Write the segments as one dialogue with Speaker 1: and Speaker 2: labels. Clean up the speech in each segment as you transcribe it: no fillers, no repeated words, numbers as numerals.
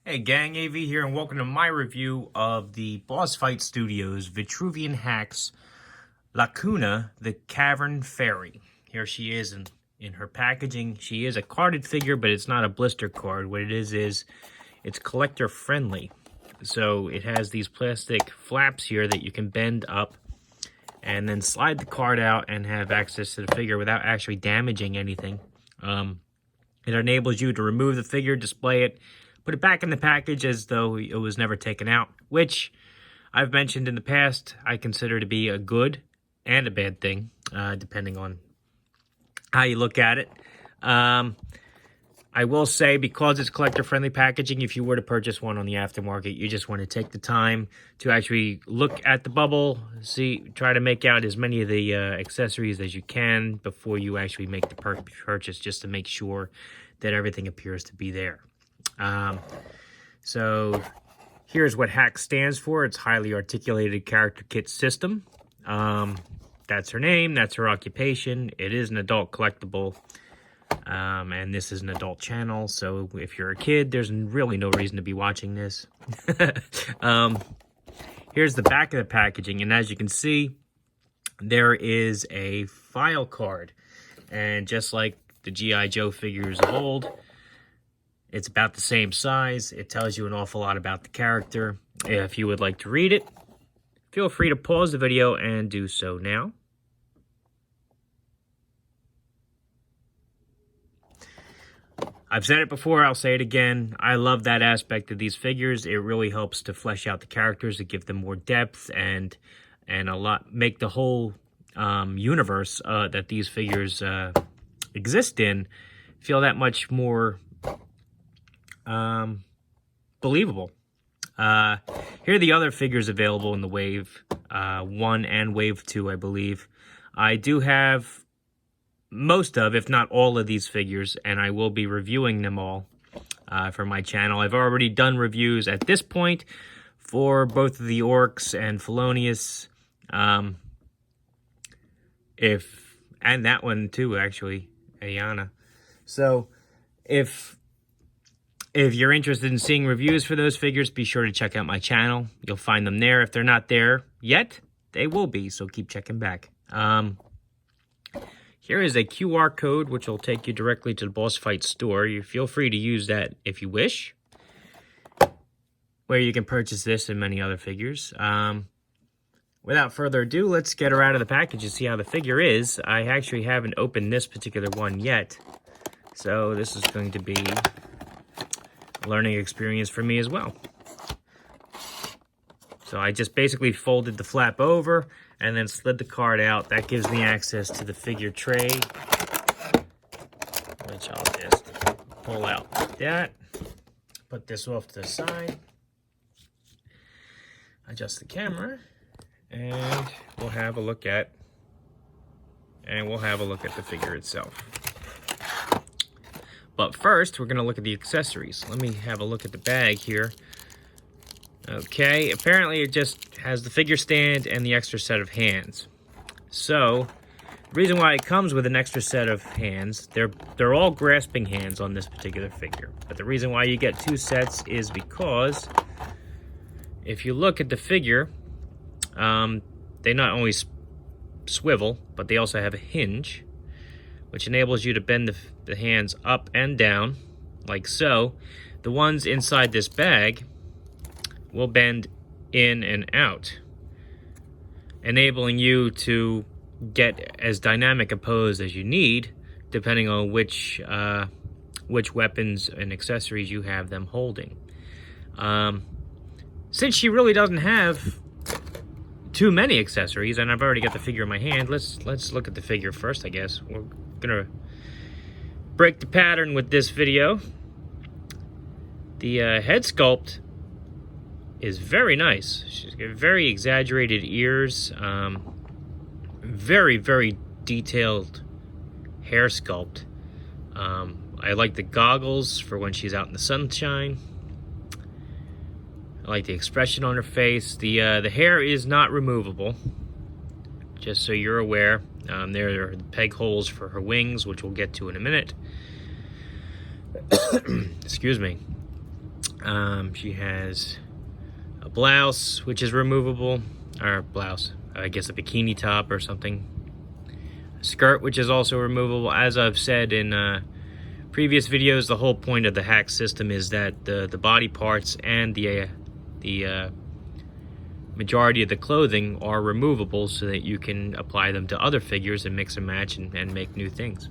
Speaker 1: Hey gang, AV here, and welcome to my review of the Boss Fight Studios Vitruvian Hacks Lacuna, the Cavern Fairy. Here she is in her packaging. She is a carded figure, but it's not a blister card. What it is it's collector friendly. So it has these plastic flaps here that you can bend up and then slide the card out and have access to the figure without actually damaging anything. It enables you to remove the figure, display it, put it back in the package as though it was never taken out, which I've mentioned in the past I consider to be a good and a bad thing, depending on how you look at it. I will say, because it's collector-friendly packaging, if you were to purchase one on the aftermarket, you just want to take the time to actually look at the bubble, try to make out as many of the accessories as you can before you actually make the purchase, just to make sure that everything appears to be there. So here's what HACK stands for. It's Highly Articulated Character Kit System. That's her name, that's her occupation. It is an adult collectible, and this is an adult channel, so if you're a kid, there's really no reason to be watching this. Here's the back of the packaging, and as you can see, there is a file card. And just like the G.I. Joe figures of old, it's about the same size. It tells you an awful lot about the character. If you would like to read it, feel free to pause the video and do so now. I've said it before, I'll say it again. I love that aspect of these figures. It really helps to flesh out the characters, to give them more depth and make the whole universe that these figures exist in feel that much more believable. Here are the other figures available in the Wave 1 and Wave 2, I believe. I do have most of, if not all of these figures, and I will be reviewing them all for my channel. I've already done reviews at this point for both of the Orcs and Felonious, and that one too, actually, Ayana. So if you're interested in seeing reviews for those figures, be sure to check out my channel. You'll find them there. If they're not there yet, they will be, so keep checking back. Here is a QR code, which will take you directly to the Boss Fight store. You feel free to use that if you wish, where you can purchase this and many other figures. Without further ado, let's get her out of the package and see how the figure is. I actually haven't opened this particular one yet, so this is going to be a learning experience for me as well. So I just basically folded the flap over and then slid the card out. That gives me access to the figure tray, which I'll just pull out like that. Put this off to the side. Adjust the camera, and we'll have a look at the figure itself. But first, we're going to look at the accessories. Let me have a look at the bag here. Okay, apparently it just has the figure stand and the extra set of hands. So, the reason why it comes with an extra set of hands, they're all grasping hands on this particular figure. But the reason why you get two sets is because if you look at the figure, they not only swivel, but they also have a hinge, which enables you to bend the hands up and down, like so. The ones inside this bag will bend in and out, enabling you to get as dynamic a pose as you need, depending on which weapons and accessories you have them holding. Since she really doesn't have too many accessories, and I've already got the figure in my hand, let's look at the figure first, I guess. We're gonna break the pattern with this video. The head sculpt is very nice. She's got very exaggerated ears, very, very detailed hair sculpt. I like the goggles for when she's out in the sunshine. I like the expression on her face. The hair is not removable, just so you're aware. There are peg holes for her wings, which we'll get to in a minute. Excuse me. She has a blouse, which is removable, or blouse, I guess a bikini top or something. A skirt, which is also removable. As I've said in previous videos, the whole point of the hack system is that the body parts and the majority of the clothing are removable so that you can apply them to other figures and mix and match and make new things.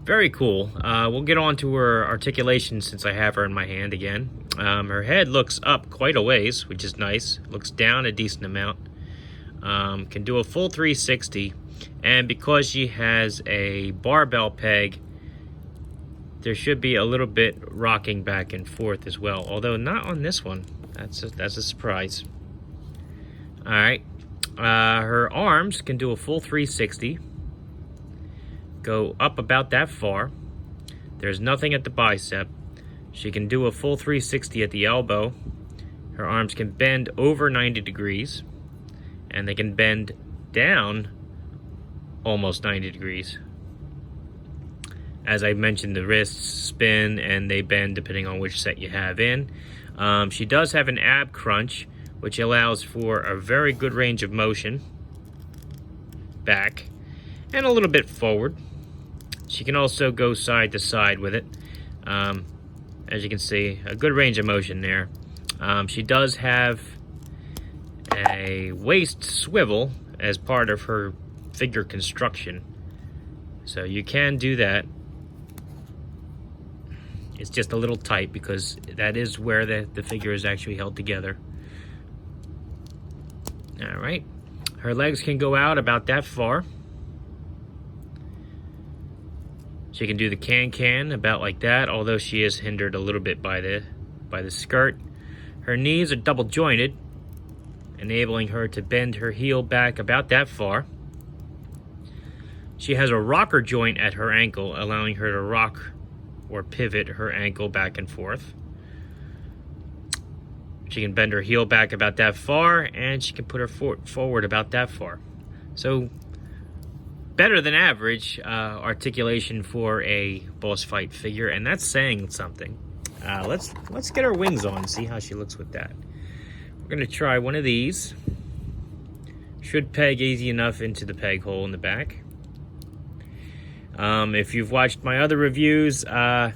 Speaker 1: Very cool. We'll get on to her articulation since I have her in my hand again. Her head looks up quite a ways, which is nice. Looks down a decent amount. Can do a full 360. And because she has a barbell peg, there should be a little bit rocking back and forth as well. Although not on this one. That's a surprise. Alright. Her arms can do a full 360. Go up about that far. There's nothing at the bicep. She can do a full 360 at the elbow. Her arms can bend over 90 degrees. And they can bend down almost 90 degrees. As I mentioned, the wrists spin and they bend depending on which set you have in. She does have an ab crunch, which allows for a very good range of motion back and a little bit forward. She can also go side to side with it. As you can see, a good range of motion there. She does have a waist swivel as part of her figure construction. So you can do that. It's just a little tight because that is where the figure is actually held together. Alright. Her legs can go out about that far. She can do the can about like that, although she is hindered a little bit by the skirt. Her knees are double jointed, enabling her to bend her heel back about that far. She has a rocker joint at her ankle, allowing her to rock or pivot her ankle back and forth. She can bend her heel back about that far, and she can put her foot forward about that far. So, better than average articulation for a boss fight figure, and that's saying something. Let's get her wings on and see how she looks with that. We're gonna try one of these. Should peg easy enough into the peg hole in the back. If you've watched my other reviews, the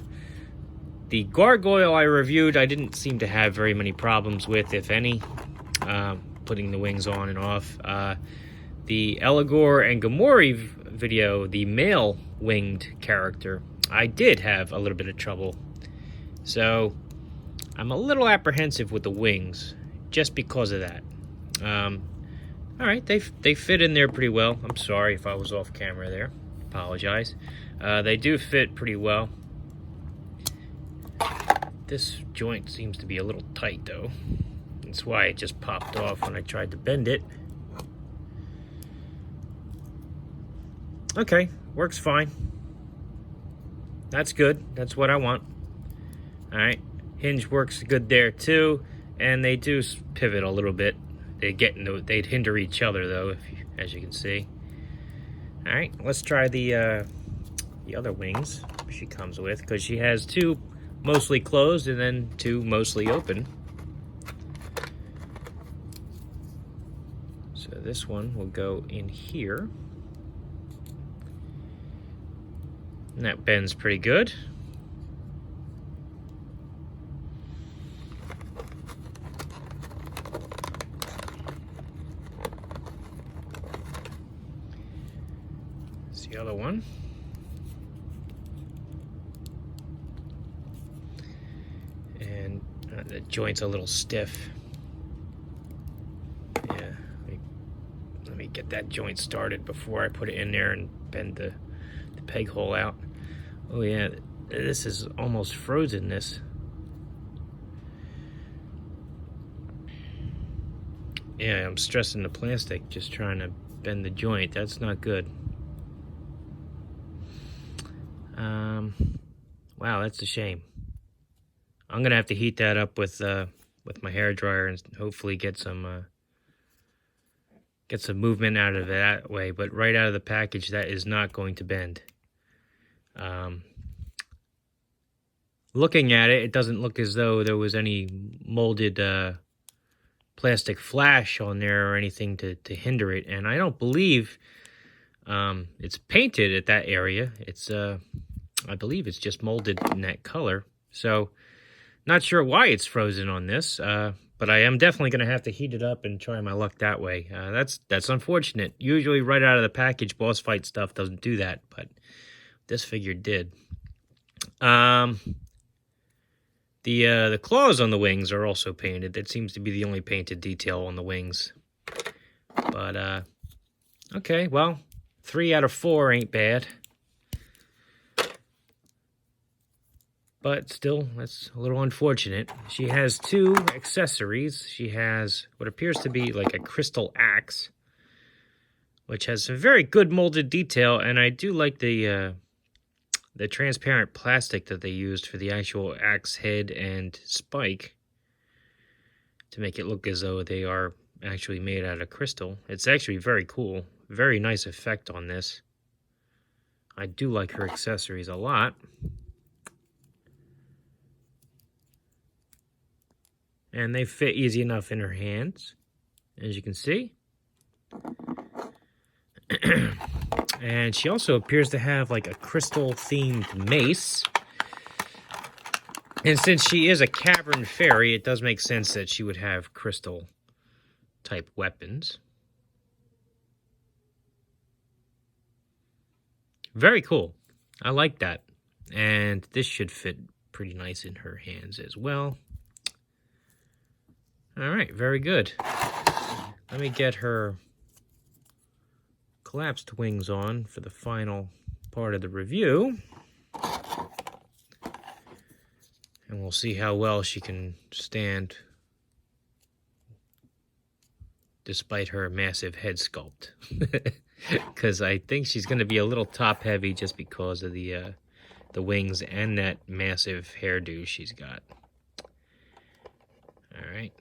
Speaker 1: gargoyle I reviewed, I didn't seem to have very many problems with, if any, putting the wings on and off. The Eligor and Gamori video, the male winged character, I did have a little bit of trouble. So, I'm a little apprehensive with the wings, just because of that. Alright, they fit in there pretty well. I'm sorry if I was off camera there. Apologize. They do fit pretty well. This joint seems to be a little tight though. That's why it just popped off when I tried to bend it. Okay, works fine. That's good. That's what I want. Alright, hinge works good there too, and they do pivot a little bit. They'd hinder each other though, as you can see. Alright, let's try the other wings she comes with, because she has two mostly closed and then two mostly open. So this one will go in here. And that bends pretty good. That's the other one. And the joint's a little stiff. Yeah, let me get that joint started before I put it in there and bend the peg hole out. Oh yeah, this is almost frozenness. Yeah, I'm stressing the plastic, just trying to bend the joint. That's not good. Wow, that's a shame. I'm gonna have to heat that up with my hair dryer and hopefully get some movement out of it that way. But right out of the package, that is not going to bend. looking at it, it doesn't look as though there was any molded plastic flash on there or anything to hinder it. And I don't believe it's painted at that area. It's I believe it's just molded in that color. So not sure why it's frozen on this, but I am definitely going to have to heat it up and try my luck that way. That's unfortunate. Usually right out of the package, boss fight stuff doesn't do that, but this figure did. The claws on the wings are also painted. That seems to be the only painted detail on the wings. But, okay, well, 3 out of 4 ain't bad. But still, that's a little unfortunate. She has 2 accessories. She has what appears to be like a crystal axe, which has some very good molded detail, and I do like the transparent plastic that they used for the actual axe head and spike to make it look as though they are actually made out of crystal. It's actually very cool. Very nice effect on this. I do like her accessories a lot. And they fit easy enough in her hands, as you can see. And she also appears to have like a crystal-themed mace. And since she is a Cavern fairy, it does make sense that she would have crystal-type weapons. Very cool. I like that. And this should fit pretty nice in her hands as well. All right, very good. Let me get her collapsed wings on for the final part of the review. And we'll see how well she can stand despite her massive head sculpt. Because I think she's going to be a little top heavy just because of the wings and that massive hairdo she's got. All right.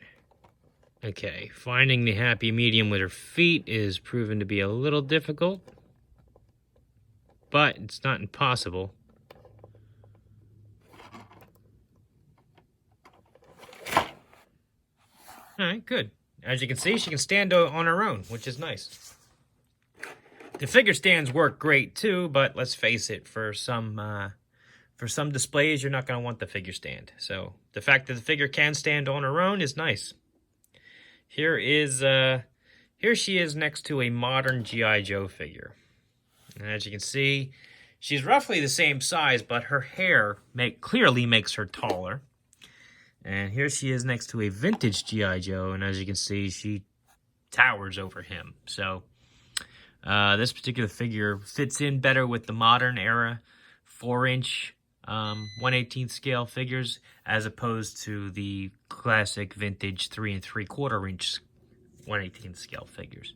Speaker 1: Okay, finding the happy medium with her feet is proven to be a little difficult, but it's not impossible. All right, good. As you can see, she can stand on her own, which is nice. The figure stands work great too, but let's face it, for some displays, you're not going to want the figure stand. So the fact that the figure can stand on her own is nice. Here she is next to a modern G.I. Joe figure. And as you can see, she's roughly the same size, but her hair clearly makes her taller. And here she is next to a vintage G.I. Joe, and as you can see, she towers over him. So this particular figure fits in better with the modern era 4-inch 1/18 scale figures as opposed to the classic vintage 3 3/4 inch 1/18 scale figures.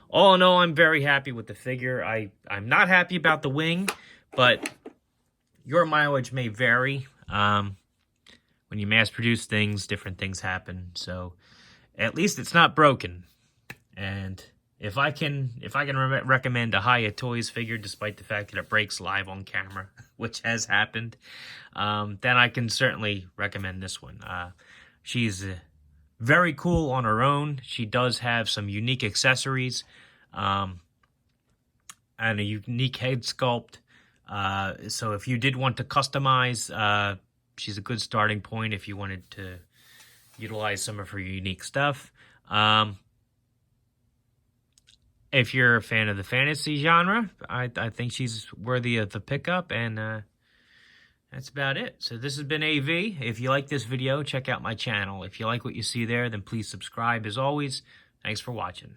Speaker 1: All in all, I'm very happy with the figure. I'm not happy about the wing, but your mileage may vary. When you mass produce things, different things happen. So at least it's not broken. And if I can recommend a Hiya Toys figure, despite the fact that it breaks live on camera, which has happened, then I can certainly recommend this one. She's very cool on her own. She does have some unique accessories and a unique head sculpt. So if you did want to customize, she's a good starting point if you wanted to utilize some of her unique stuff. If you're a fan of the fantasy genre, I think she's worthy of the pickup, and that's about it. So this has been AV. If you like this video, check out my channel. If you like what you see there, then please subscribe. As always, thanks for watching.